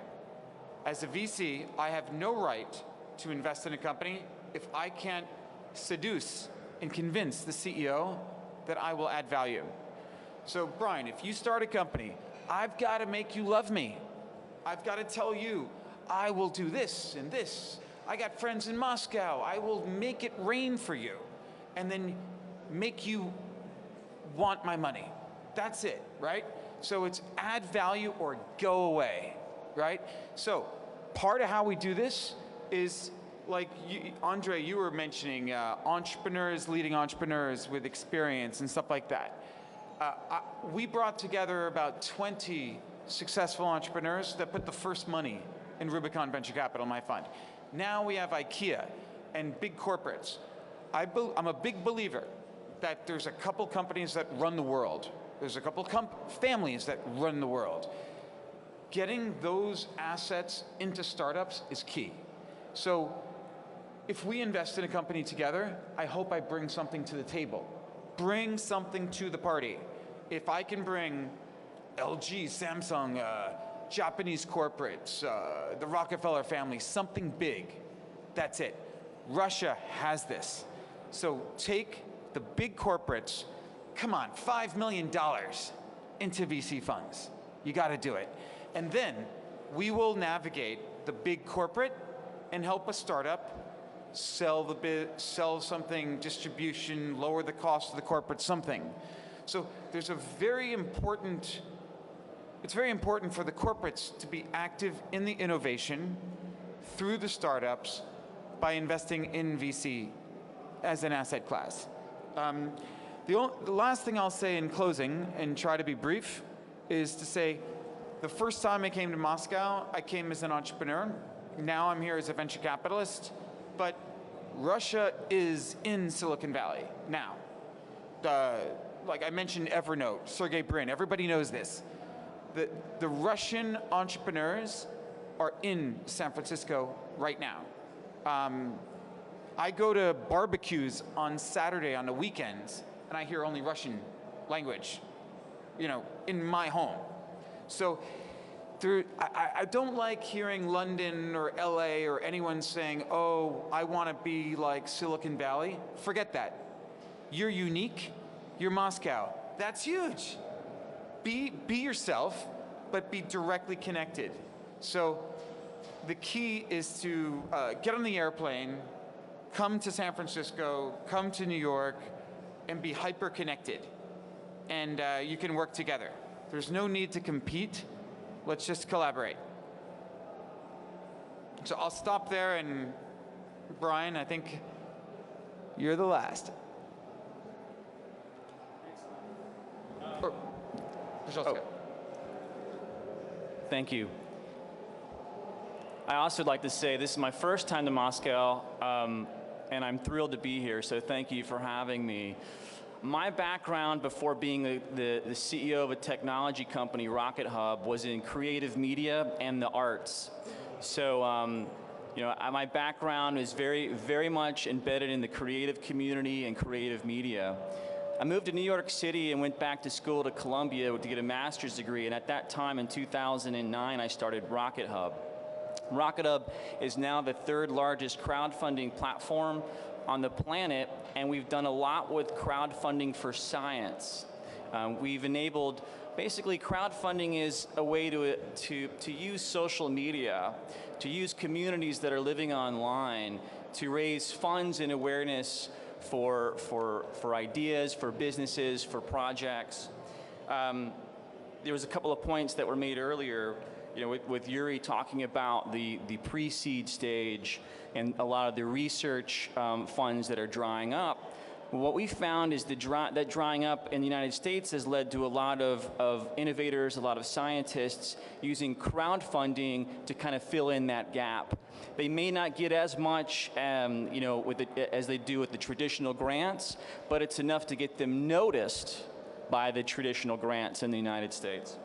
As a VC, I have no right to invest in a company if I can't seduce and convince the CEO that I will add value. So Brian, if you start a company, I've got to make you love me. I've got to tell you, I will do this and this. I got friends in Moscow. I will make it rain for you. And then make you want my money. That's it, right? So it's add value or go away, right? So part of how we do this is, like Andre, you were mentioning entrepreneurs leading entrepreneurs with experience and stuff like that. We brought together about 20 successful entrepreneurs that put the first money in Rubicon Venture Capital, my fund. Now we have IKEA and big corporates. I'm a big believer that there's a couple companies that run the world. There's a couple families that run the world. Getting those assets into startups is key. So if we invest in a company together, I hope I bring something to the table. Bring something to the party. If I can bring LG, Samsung, Japanese corporates, the Rockefeller family, something big, that's it. Russia has this. So take the big corporates, come on, $5 million into VC funds. You got to do it. And then we will navigate the big corporate and help a startup sell something, distribution, lower the cost of the corporate, something. So there's a very important, it's very important for the corporates to be active in the innovation through the startups by investing in VC as an asset class. The last thing I'll say in closing, and try to be brief, is to say the first time I came to Moscow, I came as an entrepreneur. Now I'm here as a venture capitalist, but Russia is in Silicon Valley now. Like I mentioned Evernote, Sergey Brin, everybody knows this. The Russian entrepreneurs are in San Francisco right now. I go to barbecues on Saturday on the weekends, and I hear only Russian language, you know, in my home. So I don't like hearing London or LA or anyone saying, oh, I want to be like Silicon Valley. Forget that. You're unique. You're Moscow. That's huge. Be yourself, but be directly connected. So the key is to get on the airplane, come to San Francisco, come to New York, and be hyper-connected. And you can work together. There's no need to compete. Let's just collaborate. So I'll stop there, and Brian, I think you're the last. Thank you. I also would like to say this is my first time to Moscow, and I'm thrilled to be here, so thank you for having me. My background before being the CEO of a technology company, Rockethub, was in creative media and the arts. So, you know, my background is very much embedded in the creative community and creative media. I moved to New York City and went back to school to Columbia to get a master's degree, and at that time in 2009, I started Rockethub. Rockethub is now the third largest crowdfunding platform on the planet, and we've done a lot with crowdfunding for science. We've enabled, basically crowdfunding is a way to use social media, to use communities that are living online, to raise funds and awareness for ideas, for businesses, for projects. There was a couple of points that were made earlier, you know, with Yuri talking about the pre-seed stage and a lot of the research funds that are drying up. What we found is that drying up in the United States has led to a lot of innovators, a lot of scientists using crowdfunding to kind of fill in that gap. They may not get as much, you know, as they do with the traditional grants, but it's enough to get them noticed by the traditional grants in the United States.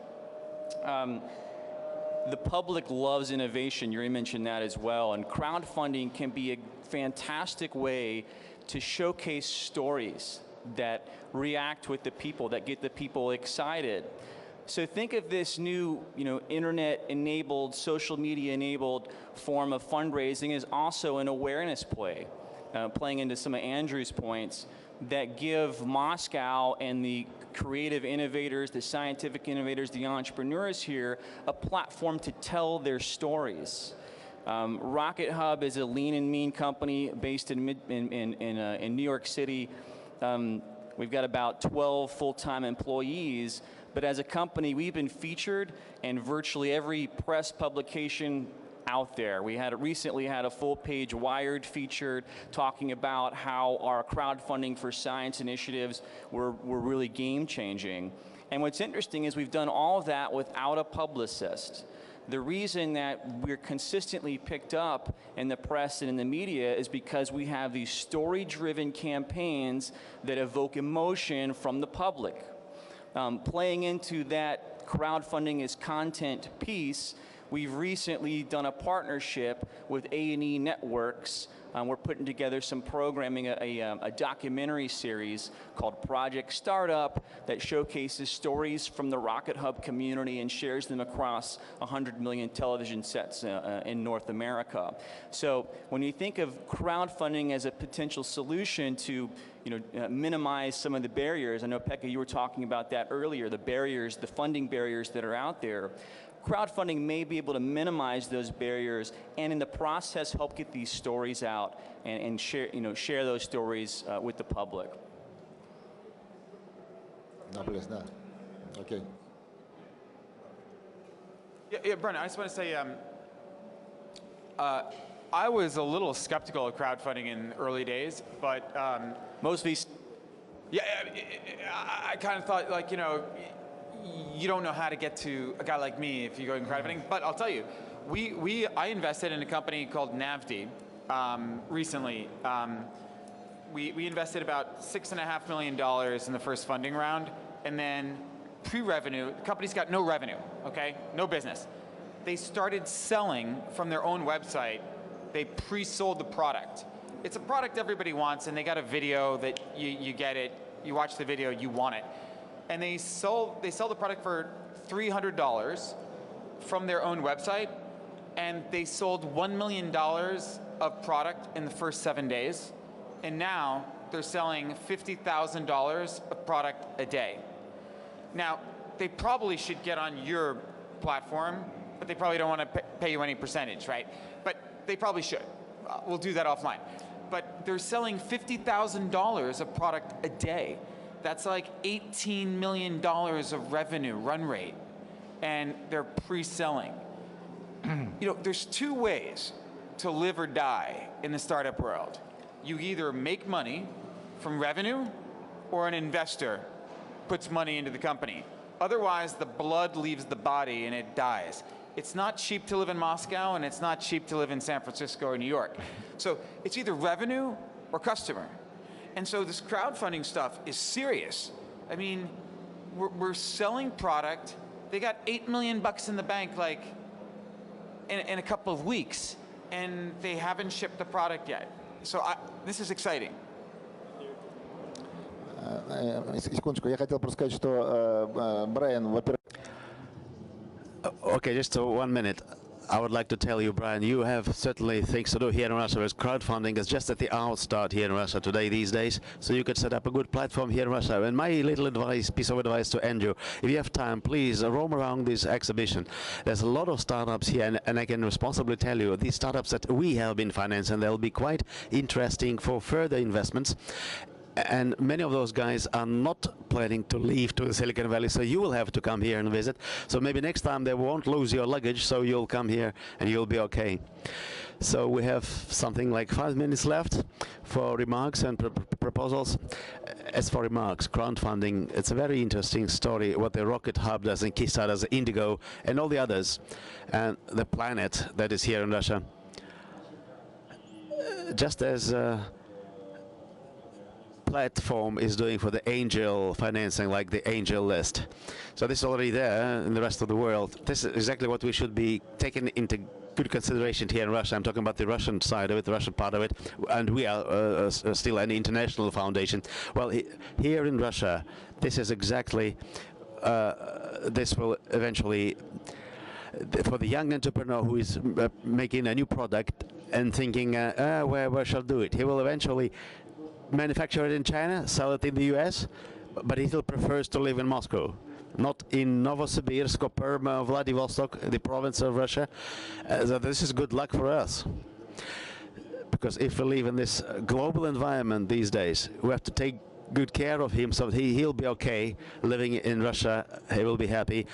The public loves innovation. Yuri mentioned that as well, and crowdfunding can be a fantastic way to showcase stories that react with the people, that get the people excited. So think of this new, you know, internet-enabled, social media-enabled form of fundraising as also an awareness play, playing into some of Andrew's points, that give Moscow and the creative innovators, the scientific innovators, the entrepreneurs here a platform to tell their stories. Rockethub is a lean and mean company based in New York City. We've got about 12 full-time employees, but as a company, we've been featured in virtually every press publication out there. We recently had a full-page Wired featured talking about how our crowdfunding for science initiatives were really game-changing. And what's interesting is we've done all of that without a publicist. The reason that we're consistently picked up in the press and in the media is because we have these story-driven campaigns that evoke emotion from the public. Playing into that crowdfunding as content piece, we've recently done a partnership with A&E Networks. We're putting together some programming, a documentary series called Project Startup that showcases stories from the Rockethub community and shares them across 100 million television sets in North America. So when you think of crowdfunding as a potential solution to minimize some of the barriers, I know, Pekka, you were talking about that earlier, the barriers, the funding barriers that are out there. Crowdfunding may be able to minimize those barriers and in the process help get these stories out and share those stories with the public. No, please, no. Okay. Yeah, Brennan, I just want to say, I was a little skeptical of crowdfunding in the early days, but Most VC. yeah, I kind of thought, like, you know, you don't know how to get to a guy like me if you go in crowdfunding. But I'll tell you, I invested in a company called Navdi recently. We invested about $6.5 million in the first funding round, and then pre-revenue, the company's got no revenue, okay? No business. They started selling from their own website. They pre-sold the product. It's a product everybody wants, and they got a video that you get it, you watch the video, you want it. And they sell the product for $300 from their own website, and they sold $1 million of product in the first 7 days, and now they're selling $50,000 of product a day. Now, they probably should get on your platform, but they probably don't want to pay you any percentage, right? But they probably should. We'll do that offline. But they're selling $50,000 of product a day. That's like $18 million of revenue run rate, and they're pre-selling. You know, there's two ways to live or die in the startup world. You either make money from revenue, or an investor puts money into the company. Otherwise, the blood leaves the body and it dies. It's not cheap to live in Moscow, and it's not cheap to live in San Francisco or New York. So it's either revenue or customer. And so this crowdfunding stuff is serious. I mean, we're selling product. They got $8 million in the bank, like, in a couple of weeks, and they haven't shipped the product yet. So this is exciting. Секундочку, я хотел просто сказать, что Брайан, во-первых... Okay, just 1 minute. I would like to tell you, Brian, you have certainly things to do here in Russia, as crowdfunding is just at the outstart here in Russia today, these days. So you could set up a good platform here in Russia. And my little piece of advice to Andrew, if you have time, please roam around this exhibition. There's a lot of startups here, and I can responsibly tell you, these startups that we have been financing, they'll be quite interesting for further investments. And many of those guys are not planning to leave to the Silicon Valley, so you will have to come here and visit. So maybe next time they won't lose your luggage, so you'll come here and you'll be okay. So we have something like 5 minutes left for remarks and proposals. As for remarks, crowdfunding, it's a very interesting story what the Rockethub does and Kista does, Indigo, and all the others, and the planet that is here in Russia. Just as platform is doing for the angel financing, like the angel list. So this is already there in the rest of the world. This is exactly what we should be taking into good consideration here in Russia. I'm talking about the Russian side of it, the Russian part of it, and we are still an international foundation. Well, here in Russia, this is exactly, this will eventually, for the young entrepreneur who is making a new product and thinking, where shall I do it? He will eventually manufacture it in China, sell it in the US, but he still prefers to live in Moscow, not in Novosibirsk or Perm, Vladivostok, the province of Russia. So this is good luck for us. Because if we live in this global environment these days, we have to take good care of him, so he'll be okay living in Russia, he will be happy.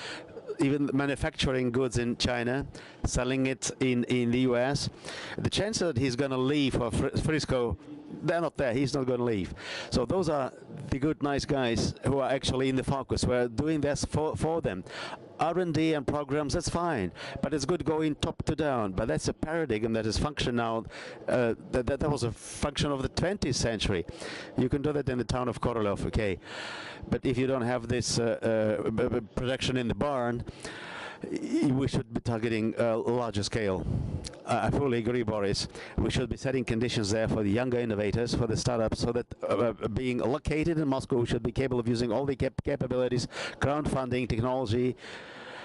Even manufacturing goods in China, selling it in the US, the chance that he's going to leave for Frisco, they're not there. He's not going to leave. So those are the good, nice guys who are actually in the focus. We're doing this for them. R&D and programs, that's fine, but it's good going top to down. But that's a paradigm that is function now. That was a function of the 20th century. You can do that in the town of Korolev, okay. But if you don't have this production in the barn, we should be targeting a larger scale. I fully agree, Boris. We should be setting conditions there for the younger innovators, for the startups, so that being located in Moscow, we should be capable of using all the capabilities, crowdfunding, technology,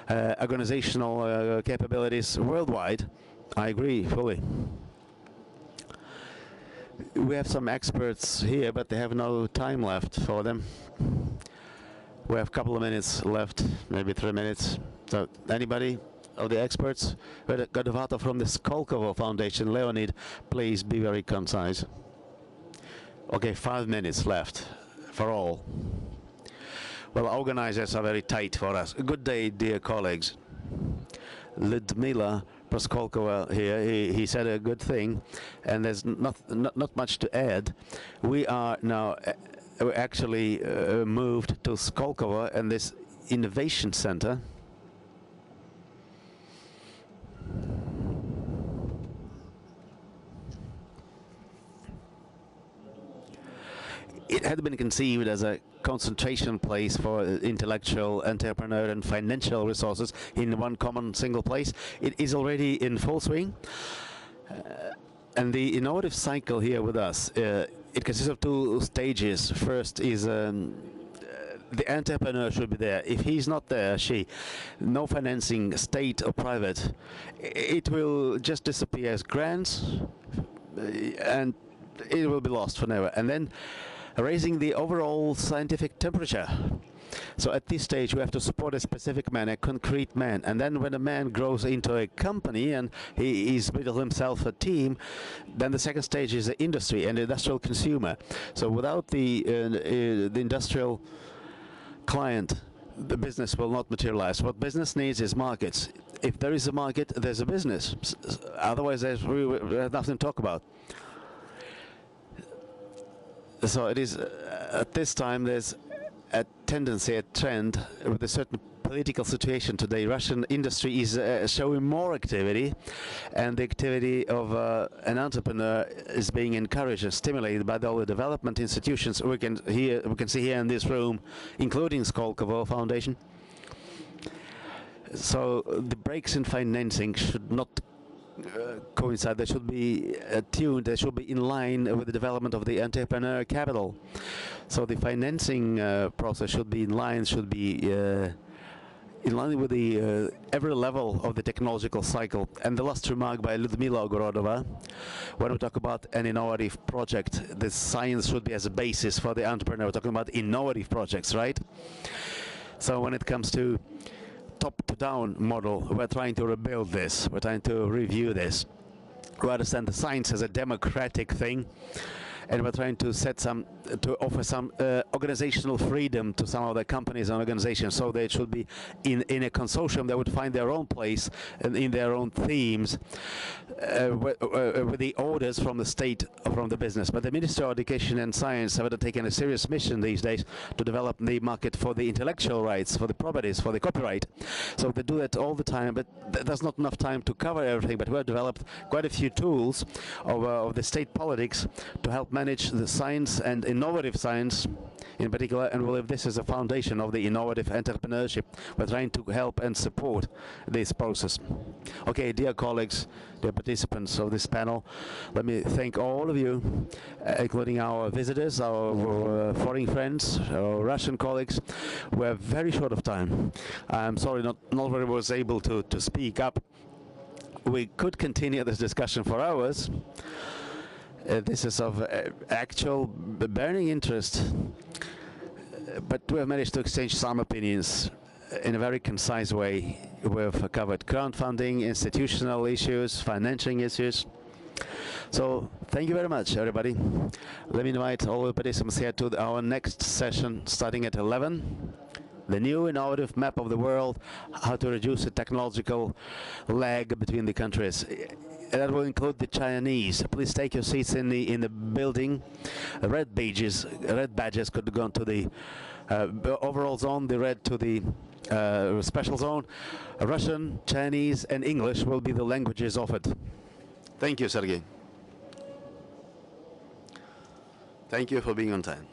organizational capabilities worldwide. I agree fully. We have some experts here, but they have no time left for them. We have a couple of minutes left, maybe 3 minutes. So anybody of the experts? Godovata from the Skolkovo Foundation. Leonid, please be very concise. Okay, 5 minutes left for all. Well, organizers are very tight for us. Good day, dear colleagues. Ludmila Proskolkova here, he said a good thing, and there's not much to add. We are now actually moved to Skolkovo and this innovation center. It had been conceived as a concentration place for intellectual, entrepreneurial and financial resources in one common single place. It is already in full swing. And the innovative cycle here with us, it consists of two stages. First is the entrepreneur should be there. If he's not there, no financing, state or private, it will just disappear as grants and it will be lost forever. And then raising the overall scientific temperature. So at this stage we have to support a specific man, a concrete man, and then when a man grows into a company and he's built himself a team, then the second stage is the industry and the industrial consumer. So without the industrial client, the business will not materialize. What business needs is markets. If there is a market, there's a business. Otherwise there's nothing to talk about. So it is, at this time, there's a tendency, a trend, with a certain political situation today. Russian industry is showing more activity, and the activity of an entrepreneur is being encouraged and stimulated by all the development institutions we can see here in this room, including Skolkovo Foundation. So the breaks in financing should not coincide. They should be tuned. They should be in line with the development of the entrepreneur capital. So the financing process should be in line. In line with the every level of the technological cycle. And the last remark by Ludmila Ogorodova: when we talk about an innovative project, the science should be as a basis for the entrepreneur. We're talking about innovative projects, right? So when it comes to top-to-down model, we're trying to rebuild this. We're trying to review this. We understand the science as a democratic thing, and we're trying to offer some organizational freedom to some of the companies and organizations, so they should be in a consortium that would find their own place and in their own themes with the orders from the state or from the business. But the Ministry of Education and Science have taken a serious mission these days to develop the market for the intellectual rights, for the properties, for the copyright. So they do that all the time, but there's not enough time to cover everything. But we have developed quite a few tools of the state politics to help manage the science and innovative science in particular, and we believe this is a foundation of the innovative entrepreneurship. We're trying to help and support this process. Okay, dear colleagues, dear participants of this panel, let me thank all of you, including our visitors, our foreign friends, our Russian colleagues. We're very short of time. I'm sorry not everybody was able to speak up. We could continue this discussion for hours. This is of actual burning interest, but we have managed to exchange some opinions in a very concise way. We've covered crowdfunding, institutional issues, financing issues. So thank you very much, everybody. Let me invite all the participants here to our next session starting at 11. The new innovative map of the world, how to reduce the technological lag between the countries. That will include the Chinese. Please take your seats in the building. Red badges could go to the overall zone, the red to the special zone. Russian, Chinese and English will be the languages offered. Thank you, Sergey. Thank you for being on time.